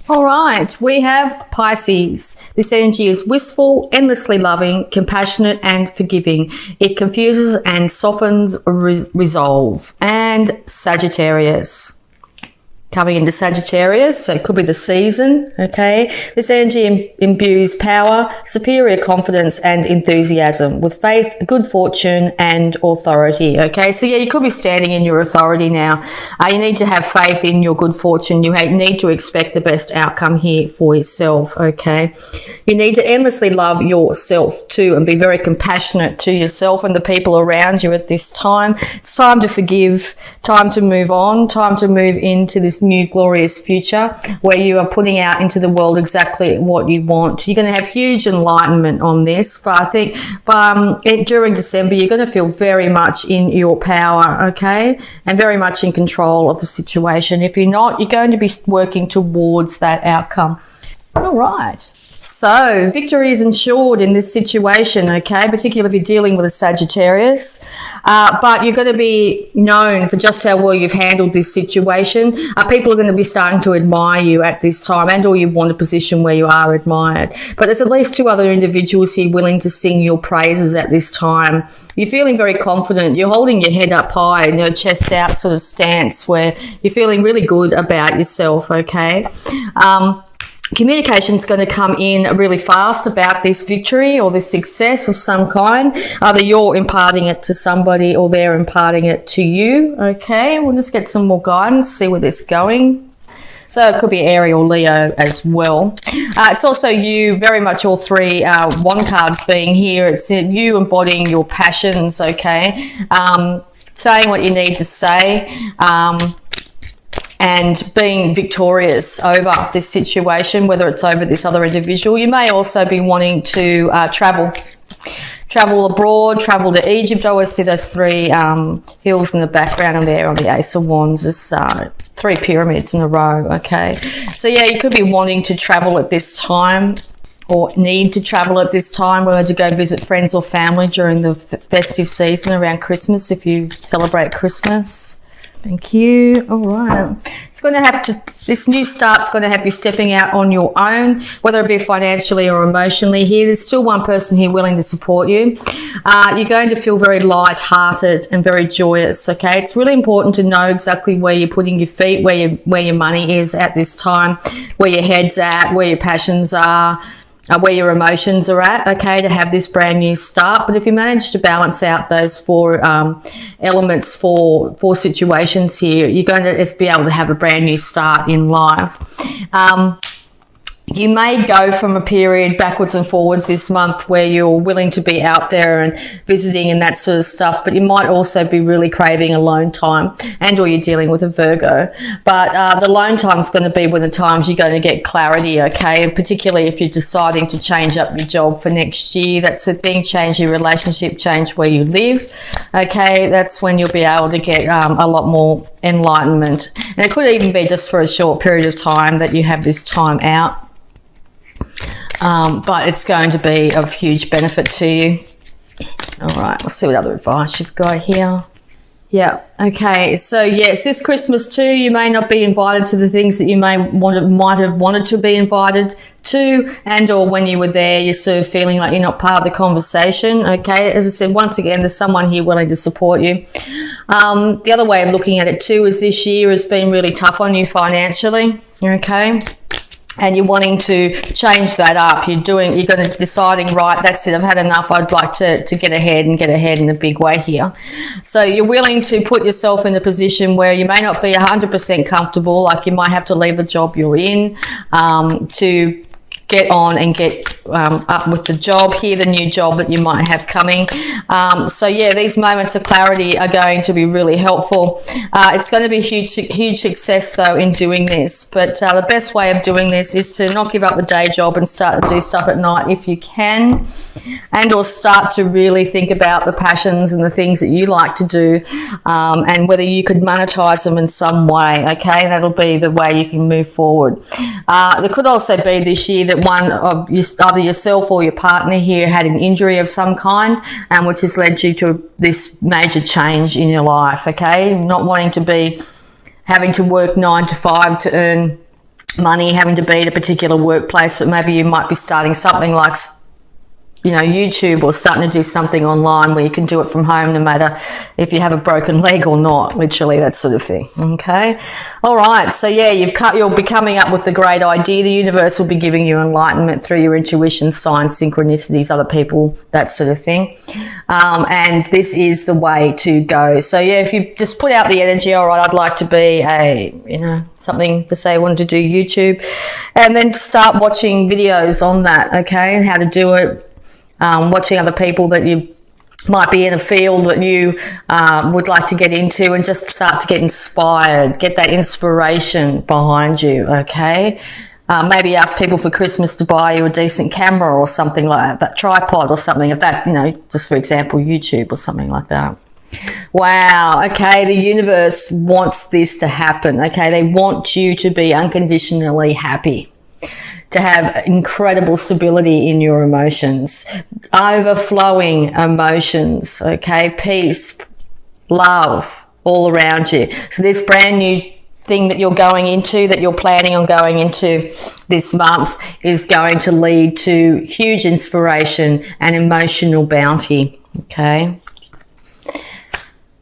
All right, we have Pisces. This energy is wistful, endlessly loving, compassionate, and forgiving. It confuses and softens resolve. And Sagittarius. Coming into Sagittarius, so it could be the season, okay? This energy imbues power, superior confidence, and enthusiasm with faith, good fortune, and authority, okay? So yeah, you could be standing in your authority now. You need to have faith in your good fortune. You need to expect the best outcome here for yourself, okay? You need to endlessly love yourself too and be very compassionate to yourself and the people around you at this time. It's time to forgive, time to move on, time to move into this new glorious future where you are putting out into the world exactly what you want. You're going to have huge enlightenment on this, but I think during December you're going to feel very much in your power, okay, and very much in control of the situation. If you're not, you're going to be working towards that outcome. All right. So victory is ensured in this situation, okay, particularly if you're dealing with a Sagittarius. But you're going to be known for just how well you've handled this situation. People are going to be starting to admire you at this time, and or you want a position where you are admired. But there's at least two other individuals here willing to sing your praises at this time. You're feeling very confident. You're holding your head up high and your chest out sort of stance where you're feeling really good about yourself, okay? Communication is going to come in really fast about this victory or this success of some kind. Either you're imparting it to somebody or they're imparting it to you. Okay, we'll just get some more guidance, see where this is going. So it could be Aries or Leo as well. It's also you, very much all three wand cards being here. It's you embodying your passions, okay? Saying what you need to say. And being victorious over this situation, whether it's over this other individual. You may also be wanting to travel abroad, travel to Egypt. I always see those three hills in the background and there on the Ace of Wands. There's three pyramids in a row, okay? So yeah, you could be wanting to travel at this time or need to travel at this time, whether to go visit friends or family during the festive season around Christmas if you celebrate Christmas. Thank you. All right. It's going to have to, this new start's going to have you stepping out on your own, whether it be financially or emotionally here. There's still one person here willing to support you. You're going to feel very light-hearted and very joyous, okay? It's really important to know exactly where you're putting your feet, where your money is at this time, where your head's at, where your passions are, where your emotions are at, okay, to have this brand new start. But if you manage to balance out those four elements for situations here, you're going to be able to have a brand new start in life. You may go from a period backwards and forwards this month where you're willing to be out there and visiting and that sort of stuff, but you might also be really craving alone time, and or you're dealing with a Virgo. But the alone time is going to be when the times you're going to get clarity, okay, and particularly if you're deciding to change up your job for next year. That's the thing, change your relationship, change where you live, okay, that's when you'll be able to get a lot more enlightenment. And it could even be just for a short period of time that you have this time out. But it's going to be of huge benefit to you. All right, we'll see what other advice you've got here. Yeah, okay, so yes, this Christmas too, you may not be invited to the things that you might have wanted to be invited to, and or when you were there, you're sort of feeling like you're not part of the conversation, okay? As I said, once again, there's someone here willing to support you. The other way of looking at it too is this year has been really tough on you financially, okay? And you're wanting to change that up. You're going to deciding, right, that's it, I've had enough, I'd like to get ahead in a big way here. So you're willing to put yourself in a position where you may not be 100% comfortable, like you might have to leave the job you're in to get on and get up with the job here, the new job that you might have coming. So yeah, these moments of clarity are going to be really helpful. It's going to be huge success though in doing this, but the best way of doing this is to not give up the day job and start to do stuff at night if you can, and or start to really think about the passions and the things that you like to do, and whether you could monetize them in some way, okay? That'll be the way you can move forward. There could also be this year that one of either yourself or your partner here had an injury of some kind, which has led you to this major change in your life, okay? Not wanting to be having to work 9 to 5 to earn money having to be at a particular workplace, but maybe you might be starting something like, you know, YouTube, or starting to do something online where you can do it from home no matter if you have a broken leg or not, literally, that sort of thing. Okay. All right. So yeah, you'll be coming up with a great idea. The universe will be giving you enlightenment through your intuition, signs, synchronicities, other people, that sort of thing. And this is the way to go. So yeah, if you just put out the energy, all right, I'd like to be something to say I wanted to do YouTube, and then start watching videos on that. Okay. And how to do it. Watching other people that you might be in a field that you would like to get into, and just start to get inspired, get that inspiration behind you, okay? Maybe ask people for Christmas to buy you a decent camera or something like that tripod or something of that, you know, just for example, YouTube or something like that. Wow, okay, the universe wants this to happen, okay? They want you to be unconditionally happy, to have incredible stability in your emotions, overflowing emotions, okay, peace, love all around you. So this brand new thing that you're going into, that you're planning on going into this month, is going to lead to huge inspiration and emotional bounty, okay?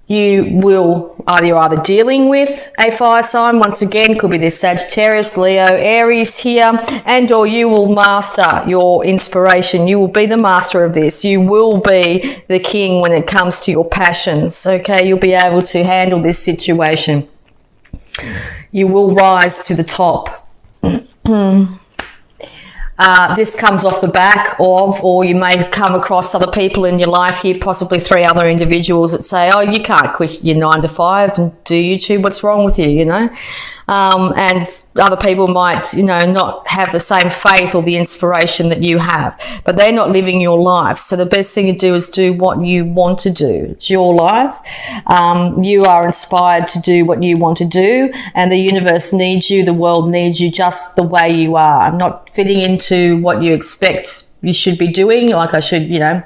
You will either dealing with a fire sign, once again, could be this Sagittarius, Leo, Aries here, and or you will master your inspiration. You will be the master of this. You will be the king when it comes to your passions, okay? You'll be able to handle this situation. You will rise to the top. This comes off the back of, or you may come across other people in your life here, possibly 3 other individuals that say, oh, you can't quit your 9 to 5 and do YouTube. What's wrong with you, you know? And other people might, you know, not have the same faith or the inspiration that you have, but they're not living your life. So the best thing to do is do what you want to do. It's your life. You are inspired to do what you want to do, and the universe needs you. The world needs you just the way you are, not fitting into what you expect you should be doing. Like I should, you know,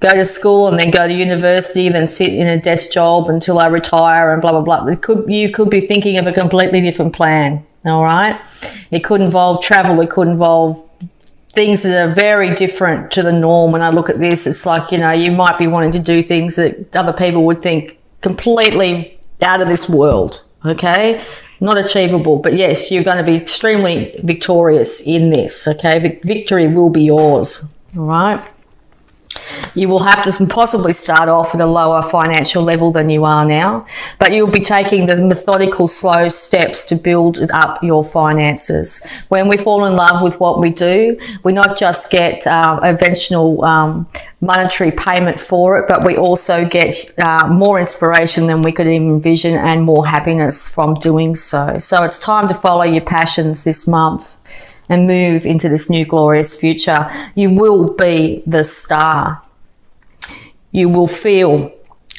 go to school and then go to university, then sit in a desk job until I retire and blah, blah, blah. You could be thinking of a completely different plan, all right? It could involve travel. It could involve things that are very different to the norm. When I look at this, it's like, you know, you might be wanting to do things that other people would think completely out of this world, okay? Not achievable, but yes, you're going to be extremely victorious in this, okay? Victory will be yours, all right? You will have to possibly start off at a lower financial level than you are now, but you'll be taking the methodical, slow steps to build up your finances. When we fall in love with what we do, we not just get eventual monetary payment for it, but we also get more inspiration than we could even envision, and more happiness from doing so. So it's time to follow your passions this month and move into this new glorious future. You will be the star. You will feel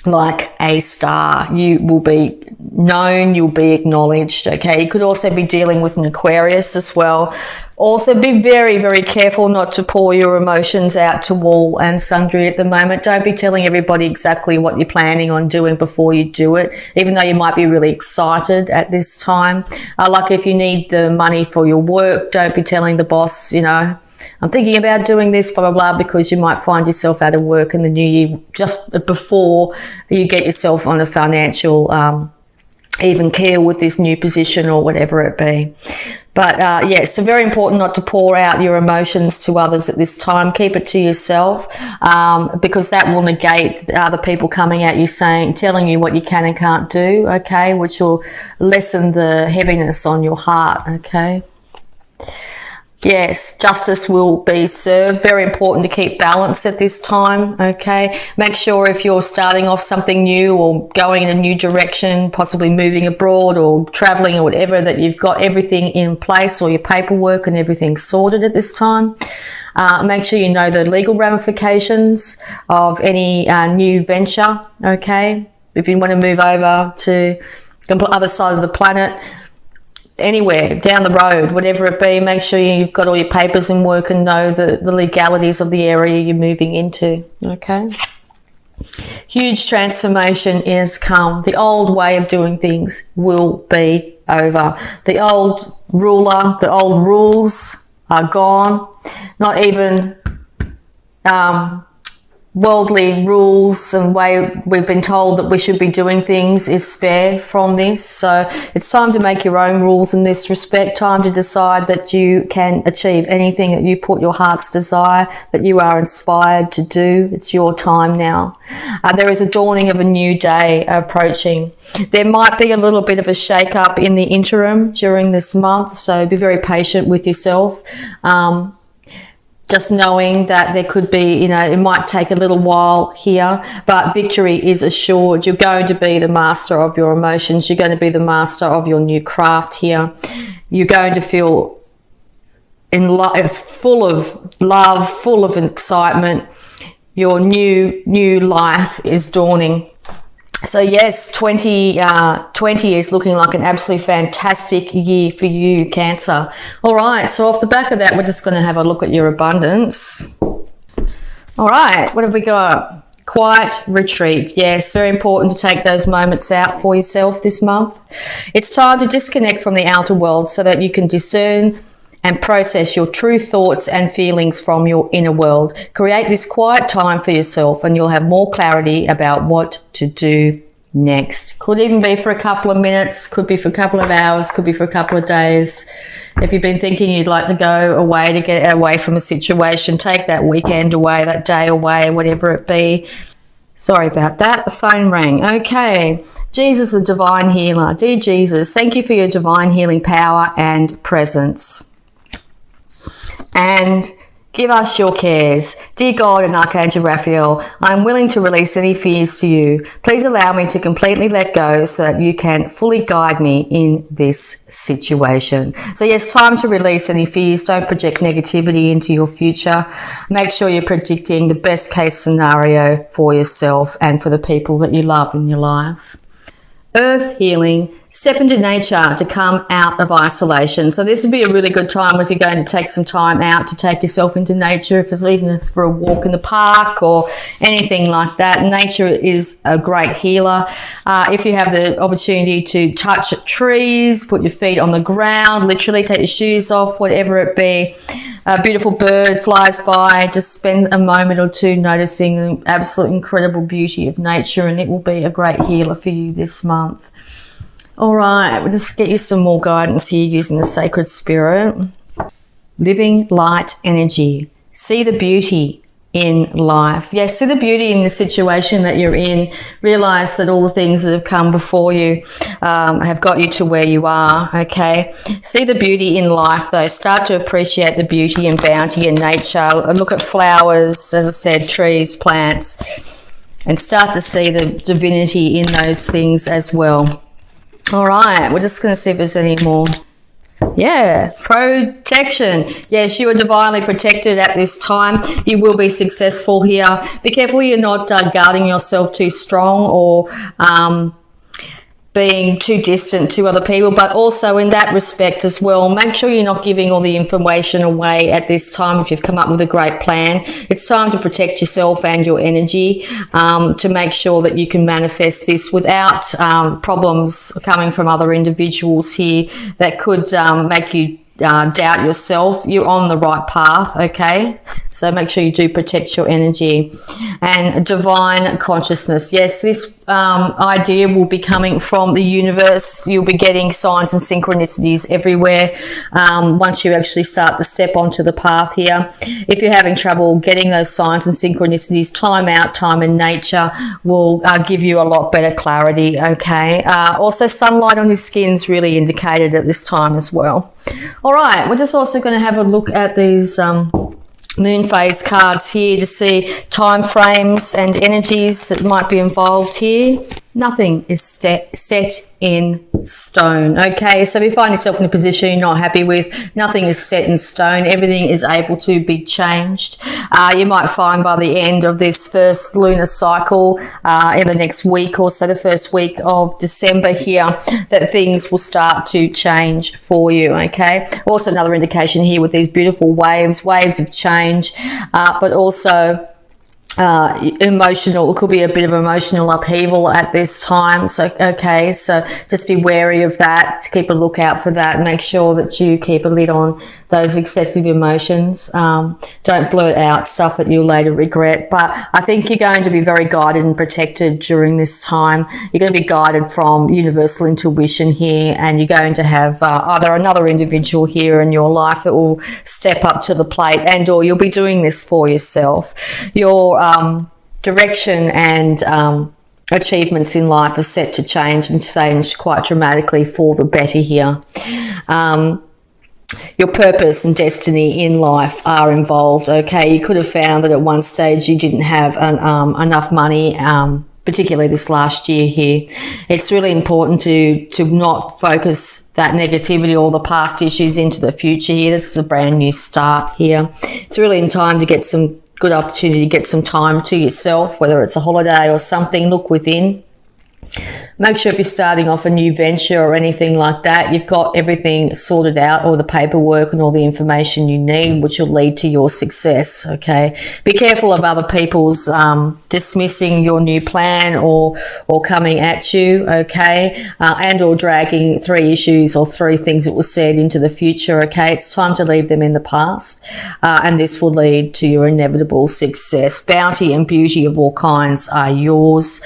like a star. You will be known, you'll be acknowledged, okay? You could also be dealing with an Aquarius as well. Also be very, very careful not to pour your emotions out to all and sundry at the moment. Don't be telling everybody exactly what you're planning on doing before you do it, even though you might be really excited at this time. Like if you need the money for your work, don't be telling the boss, you know, I'm thinking about doing this, blah, blah, blah, because you might find yourself out of work in the new year just before you get yourself on a financial even keel with this new position or whatever it be. But yeah, so very important not to pour out your emotions to others at this time. Keep it to yourself, because that will negate the other people coming at you telling you what you can and can't do, okay, which will lessen the heaviness on your heart, okay. Yes, justice will be served. Very important to keep balance at this time, okay? Make sure if you're starting off something new or going in a new direction, possibly moving abroad or traveling or whatever, that you've got everything in place, or your paperwork and everything sorted at this time. Make sure you know the legal ramifications of any new venture, okay? If you want to move over to the other side of the planet, anywhere down the road, whatever it be, make sure you've got all your papers in work and know the legalities of the area you're moving into, okay? Huge transformation is come. The old way of doing things will be over. The old ruler, the old rules are gone. Not even worldly rules and way we've been told that we should be doing things is spared from this. So it's time to make your own rules in this respect, time to decide that you can achieve anything that you put your heart's desire, that you are inspired to do. It's your time now. There is a dawning of a new day approaching. There might be a little bit of a shake up in the interim during this month, so be very patient with yourself. Just knowing that there could be, it might take a little while here, but victory is assured. You're going to be the master of your emotions. You're going to be the master of your new craft here. You're going to feel full of love, full of excitement. Your new life is dawning. So yes, 2020 is looking like an absolutely fantastic year for you, Cancer. All right, so off the back of that, we're just going to have a look at your abundance. All right, what have we got? Quiet retreat. Yes, very important to take those moments out for yourself this month. It's time to disconnect from the outer world so that you can discern and process your true thoughts and feelings from your inner world. Create this quiet time for yourself and you'll have more clarity about what to do next. Could even be for a couple of minutes, could be for a couple of hours, could be for a couple of days. If you've been thinking you'd like to go away to get away from a situation, take that weekend away, that day away, whatever it be. Sorry about that. The phone rang. Okay. Jesus, the divine healer. Dear Jesus, thank you for your divine healing power and presence. And give us your cares. Dear God and Archangel Raphael, I am willing to release any fears to you. Please allow me to completely let go so that you can fully guide me in this situation. So yes, time to release any fears. Don't project negativity into your future. Make sure you're predicting the best case scenario for yourself and for the people that you love in your life. Earth healing. Step into nature to come out of isolation. So this would be a really good time if you're going to take some time out to take yourself into nature, if it's even just for a walk in the park or anything like that. Nature is a great healer. If you have the opportunity to touch trees, put your feet on the ground, literally take your shoes off, whatever it be. A beautiful bird flies by, just spend a moment or two noticing the absolute incredible beauty of nature, and it will be a great healer for you this month. All right, we'll just get you some more guidance here using the Sacred Spirit. Living light energy. See the beauty in life. Yes, see the beauty in the situation that you're in. Realize that all the things that have come before you have got you to where you are, okay? See the beauty in life, though. Start to appreciate the beauty and bounty in nature. Look at flowers, as I said, trees, plants, and start to see the divinity in those things as well. All right, we're just going to see if there's any more. Yeah, protection. Yes, you are divinely protected at this time. You will be successful here. Be careful you're not guarding yourself too strong or being too distant to other people, but also in that respect as well, make sure you're not giving all the information away at this time. If you've come up with a great plan, it's time to protect yourself and your energy to make sure that you can manifest this without problems coming from other individuals here that could make you doubt yourself. You're on the right path, okay? So make sure you do protect your energy. And divine consciousness. Yes, this idea will be coming from the universe. You'll be getting signs and synchronicities everywhere once you actually start to step onto the path here. If you're having trouble getting those signs and synchronicities, time out, time in nature will give you a lot better clarity, okay? Also, sunlight on your skin is really indicated at this time as well. All right, we're just also going to have a look at these moon phase cards here to see time frames and energies that might be involved here. Nothing is set in stone, okay? So if you find yourself in a position you're not happy with, nothing is set in stone. Everything is able to be changed. You might find by the end of this first lunar cycle in the next week or so, the first week of December here, that things will start to change for you, okay? Also another indication here with these beautiful waves of change, but also emotional. It could be a bit of emotional upheaval at this time. So, okay, so just be wary of that. Keep a lookout for that. Make sure that you keep a lid on those excessive emotions. Don't blurt out stuff that you'll later regret. But I think you're going to be very guided and protected during this time. You're going to be guided from universal intuition here, and you're going to have either another individual here in your life that will step up to the plate, and or you'll be doing this for yourself. Your direction and achievements in life are set to change and change quite dramatically for the better here. Your purpose and destiny in life are involved. Okay, you could have found that at one stage you didn't have enough money, particularly this last year here. It's really important to not focus that negativity or the past issues into the future here. This is a brand new start here. It's really in time to get some good opportunity to get some time to yourself, whether it's a holiday or something. Look within. Make sure if you're starting off a new venture or anything like that, you've got everything sorted out, all the paperwork and all the information you need, which will lead to your success, okay? Be careful of other people's dismissing your new plan or coming at you, okay? And or dragging 3 issues or 3 things that were said into the future, okay? It's time to leave them in the past, and this will lead to your inevitable success. Bounty and beauty of all kinds are yours.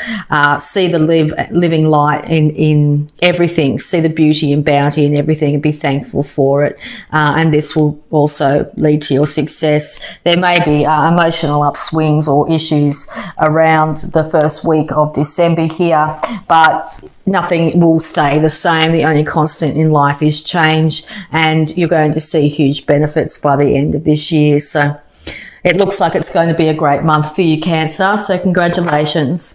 See the living light in everything. See the beauty and bounty in everything and be thankful for it. And this will also lead to your success. There may be emotional upswings or issues around the first week of December here, but nothing will stay the same. The only constant in life is change, and you're going to see huge benefits by the end of this year. So it looks like it's going to be a great month for you, Cancer. So congratulations.